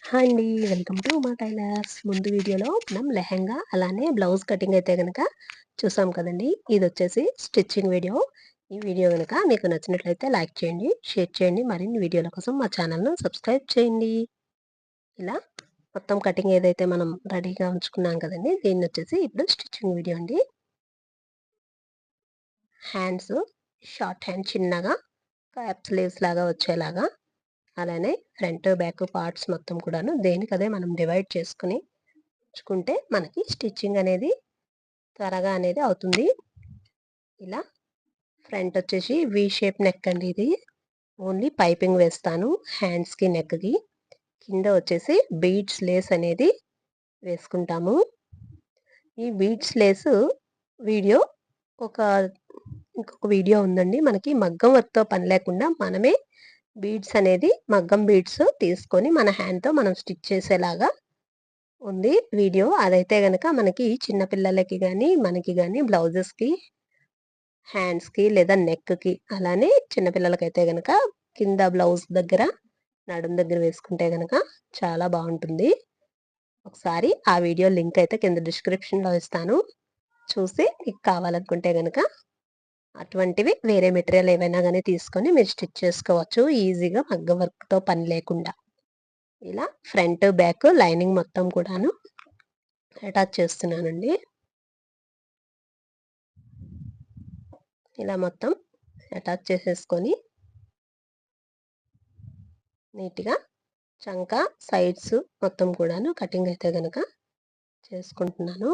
Hi అండి. Welcome to Uma tailors. ముందు వీడియోలో మనం లెహెంగా అలానే బ్లౌజ్ కటింగ్ అయితే గనక చూసాం కదండీ. ఇదొచ్చేసి స్టిచ్చింగ్ వీడియో. ఈ వీడియో గనక మీకు నచ్చినట్లయితే లైక్ చేయండి, షేర్ చేయండి. మరిన్ని వీడియోల కోసం మా ఛానల్‌ను సబ్స్క్రైబ్ చేయండి. ఇలా మొత్తం కటింగ్ ఏదైతే మనం రెడీగా ఉంచుకున్నాం కదండీ. దీన్నొచ్చేసి ఇప్పుడు స్టిచ్చింగ్ వీడియో అండి. హ్యాండ్స్ షార్ట్ హ్యాండ్ చిన్నగా క్యాప్ స్లీవ్స్ లాగా వచ్చేలాగా, అలానే ఫ్రంట్, బ్యాక్ పార్ట్స్ మొత్తం కూడాను దేనికదే మనం డివైడ్ చేసుకొని ఉంచుకుంటే మనకి స్టిచ్చింగ్ అనేది త్వరగా అనేది అవుతుంది. ఇలా ఫ్రంట్ వచ్చేసి వి షేప్ నెక్ అండి ఇది. ఓన్లీ పైపింగ్ వేస్తాను హ్యాండ్స్‌కి, నెక్‌కి. కింద వచ్చేసి బీడ్స్ లేస్ అనేది వేసుకుంటాము. ఈ బీడ్స్ లేస్ వీడియో ఒక ఇంకొక వీడియో ఉందండి. మనకి మగ్గం వర్క్‌తో పని లేకుండా మనమే బీడ్స్ అనేది మగ్గం బీడ్స్ తీసుకొని మన హ్యాండ్‌తో మనం స్టిచ్ చేసేలాగా ఉంది వీడియో. అదైతే గనక మనకి చిన్న పిల్లలకి గానీ, మనకి గానీ బ్లౌజెస్‌కి, హ్యాండ్స్‌కి లేదా నెక్‌కి అలానే చిన్న పిల్లలకైతే గనక కింద బ్లౌజ్ దగ్గర, నడుము దగ్గర వేసుకుంటే గనక చాలా బావుంటుంది. ఒకసారి ఆ వీడియో లింక్ అయితే కింద డిస్క్రిప్షన్‌లో ఇస్తాను. చూసి మీకు కావాలనుకుంటే గనక అటువంటివి వేరే మెటీరియల్ ఏవైనా గానీ తీసుకొని మీరు స్టిచ్ చేసుకోవచ్చు ఈజీగా మగ్గం వర్క్‌తో పని లేకుండా. ఇలా ఫ్రంట్, బ్యాక్ లైనింగ్ మొత్తం కూడాను అటాచ్ చేస్తున్నానండి. ఇలా మొత్తం అటాచ్ చేసేసుకొని నీట్‌గా చంక, సైడ్స్ మొత్తం కూడాను కటింగ్ అయితే గనక చేసుకుంటున్నాను.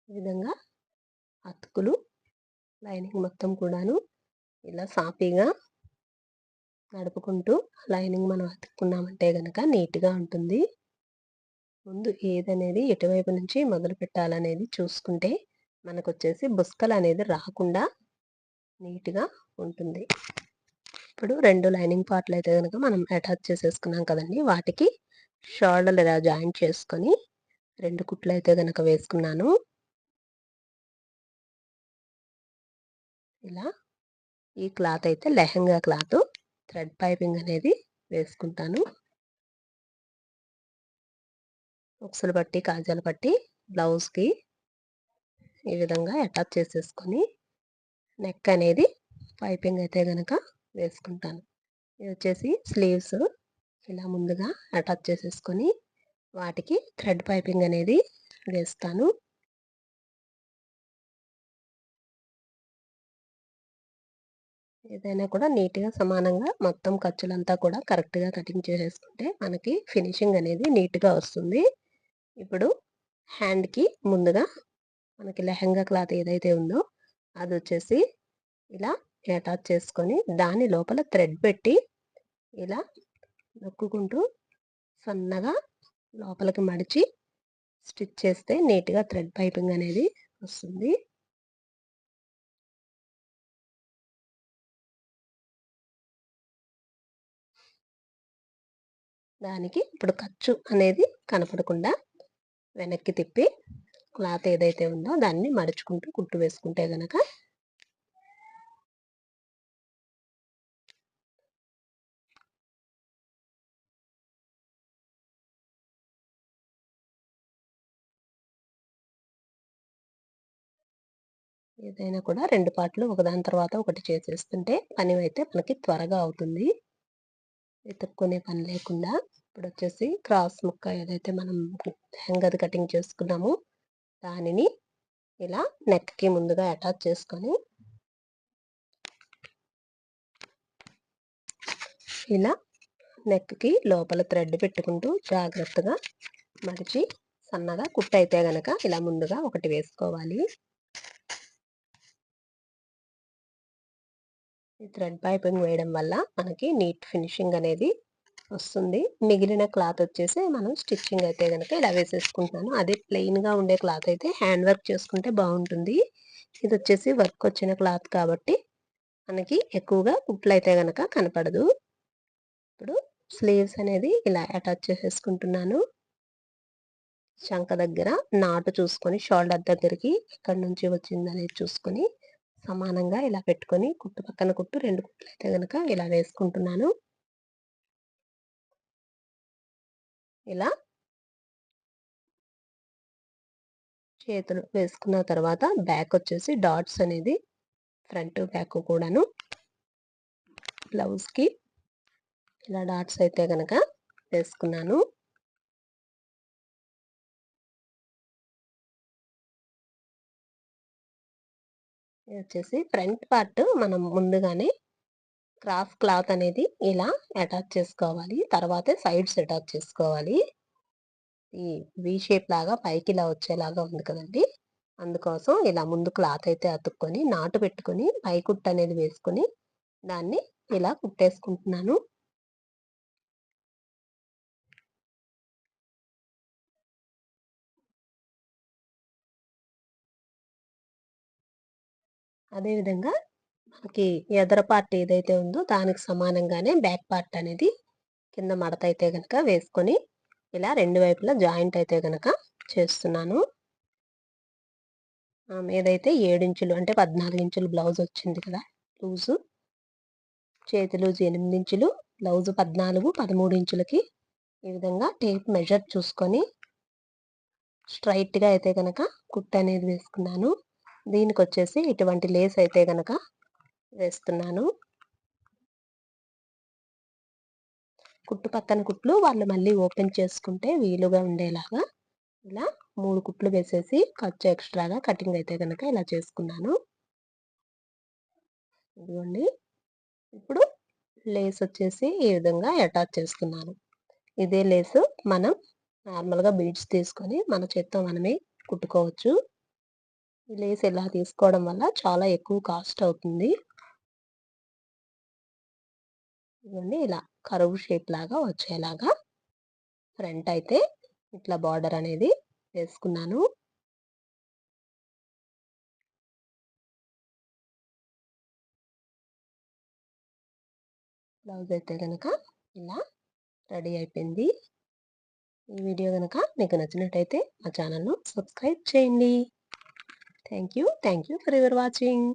ఈ విధంగా అతుకులు, లైనింగ్ మొత్తం కూడాను ఇలా సాఫీగా నడుపుకుంటూ లైనింగ్ మనం అతుక్కున్నామంటే గనక నీట్‌గా ఉంటుంది. ముందు ఏదనేది ఎటువైపు నుంచి మొదలు పెట్టాలనేది చూసుకుంటే మనకొచ్చేసి బుస్కలనేది రాకుండా నీట్‌గా ఉంటుంది. ఇప్పుడు 2 లైనింగ్ పార్ట్‌లయితే గనక మనం అటాచ్ చేసేసుకున్నాం కదండీ! వాటికి షోల్డర్‌లు ఇలా జాయింట్ చేసుకొని 2 కుట్లయితే గనక వేసుకున్నాను. ఇలా ఈ క్లాత్ అయితే లెహెంగా క్లాతు. థ్రెడ్ పైపింగ్ అనేది వేసుకుంటాను. ఉక్సులు పట్టి, కాజాలు పట్టి బ్లౌజ్‌కి ఈ విధంగా అటాచ్ చేసేసుకొని నెక్ అనేది పైపింగ్ అయితే గనక వేసుకుంటాను. ఇదొచ్చేసి స్లీవ్స్ ఇలా ముందుగా అటాచ్ చేసేసుకొని వాటికి థ్రెడ్ పైపింగ్ అనేది వేస్తాను. ఏదైనా కూడా నీట్‌గా సమానంగా మొత్తం ఖర్చులంతా కూడా కరెక్ట్‌గా కటింగ్ చేసేసుకుంటే మనకి ఫినిషింగ్ అనేది నీట్‌గా వస్తుంది. ఇప్పుడు హ్యాండ్‌కి ముందుగా మనకి లెహెంగా క్లాత్ ఏదైతే ఉందో అదొచ్చేసి ఇలా అటాచ్ చేసుకొని దాని లోపల థ్రెడ్ పెట్టి ఇలా నొక్కుకుంటూ సన్నగా లోపలికి మడిచి స్టిచ్ చేస్తే నీట్‌గా థ్రెడ్ పైపింగ్ అనేది వస్తుంది. దానికి ఇప్పుడు ఖర్చు అనేది కనపడకుండా వెనక్కి తిప్పి క్లాత్ ఏదైతే ఉందో దాన్ని మడుచుకుంటూ కుట్టు వేసుకుంటే గనక ఏదైనా కూడా 2 పార్ట్‌లు ఒకదాని తర్వాత ఒకటి చేసేస్తుంటే పని అయితే మనకి త్వరగా అవుతుంది. వెతుక్కునే పని లేకుండా. ఇప్పుడొచ్చేసి క్రాస్ ముక్క ఏదైతే మనం లెహంగాది కటింగ్ చేసుకున్నామో దానిని ఇలా నెక్‌కి ముందుగా అటాచ్ చేసుకొని ఇలా నెక్‌కి లోపల థ్రెడ్ పెట్టుకుంటూ జాగ్రత్తగా మడిచి సన్నగా కుట్టయితే గనక ఇలా ముందుగా ఒకటి వేసుకోవాలి. ఈ థ్రెడ్ పైపింగ్ వేయడం వల్ల మనకి నీట్ ఫినిషింగ్ అనేది వస్తుంది. మిగిలిన క్లాత్ వచ్చేసి మనం స్టిచ్చింగ్ అయితే గనక ఇలా వేసేసుకుంటున్నాను. అదే ప్లెయిన్‌గా ఉండే క్లాత్ అయితే హ్యాండ్ వర్క్ చేసుకుంటే బావుంటుంది. ఇదొచ్చేసి వర్క్ వచ్చిన క్లాత్ కాబట్టి మనకి ఎక్కువగా కుట్లయితే గనక కనపడదు. ఇప్పుడు స్లీవ్స్ అనేది ఇలా అటాచ్ చేసేసుకుంటున్నాను. చంక దగ్గర నాటు చూసుకొని షోల్డర్ దగ్గరికి ఎక్కడి నుంచి వచ్చిందనేది చూసుకొని సమానంగా ఇలా పెట్టుకొని కుట్టు పక్కన కుట్టు 2 కుట్లు అయితే గనక ఇలా వేసుకుంటున్నాను. ఇలా చేతులు వేసుకున్న తర్వాత బ్యాక్ వచ్చేసి డాట్స్ అనేది ఫ్రంట్ బ్యాక్ కూడాను బ్లౌజ్‌కి ఇలా డాట్స్ అయితే గనక వేసుకున్నాను. ఇది వచ్చేసి ఫ్రంట్ పార్ట్ మనం ముందుగానే క్రాస్ క్లాత్ అనేది ఇలా అటాచ్ చేసుకోవాలి. తర్వాతే సైడ్స్ అటాచ్ చేసుకోవాలి. ఈ వి షేప్ లాగా పైకి ఇలా వచ్చేలాగా ఉంది కదండీ! అందుకోసం ఇలా ముందు క్లాత్ అయితే అతుక్కొని, నాటు పెట్టుకొని, పై కుట్టు అనేది వేసుకొని, దాన్ని ఇలా కుట్టేసుకుంటున్నాను. అదే విధంగా మనకి ఎదర పార్ట్ ఏదైతే ఉందో దానికి సమానంగానే బ్యాక్ పార్ట్ అనేది కింద మడత అయితే గనక వేసుకొని, ఇలా 2 వైపులా జాయింట్ అయితే గనక చేస్తున్నాను. మీదైతే 7 ఇంచులు అంటే 14 ఇంచులు బ్లౌజ్ వచ్చింది కదా! లూజు. చేతి లూజ్ 8 ఇంచులు, బ్లౌజు 14, 13 ఇంచులకి ఈ విధంగా టేప్ మెజర్ చూసుకొని స్ట్రైట్‌గా అయితే గనక కుట్టనేది వేసుకున్నాను. దీనికొచ్చేసి ఇటువంటి లేస్ అయితే గనక వేస్తున్నాను. కుట్టు పక్కన కుట్లు వాళ్ళు మళ్ళీ ఓపెన్ చేసుకుంటే వీలుగా ఉండేలాగా ఇలా 3 కుట్లు వేసేసి ఖర్చు ఎక్స్‌ట్రాగా కటింగ్ అయితే గనక ఇలా చేసుకున్నాను. ఇదిగోండి. ఇప్పుడు లేస్ వచ్చేసి ఈ విధంగా అటాచ్ చేస్తున్నాను. ఇదే లేసు మనం నార్మల్‌గా బీడ్స్ తీసుకొని మన చేత్తో మనమే కుట్టుకోవచ్చు. ఈ లేస్ ఇలా తీసుకోవడం వల్ల చాలా ఎక్కువ కాస్ట్ అవుతుంది. ఇవన్నీ ఇలా కర్వ్ షేప్ లాగా వచ్చేలాగా ఫ్రంట్ అయితే ఇట్లా బార్డర్ అనేది వేసుకున్నాను. బ్లౌజ్ అయితే గనక ఇలా రెడీ అయిపోయింది. ఈ వీడియో గనక మీకు నచ్చినట్టయితే మా ఛానల్‌ను సబ్స్క్రైబ్ చేయండి. Thank you. Thank you for your watching.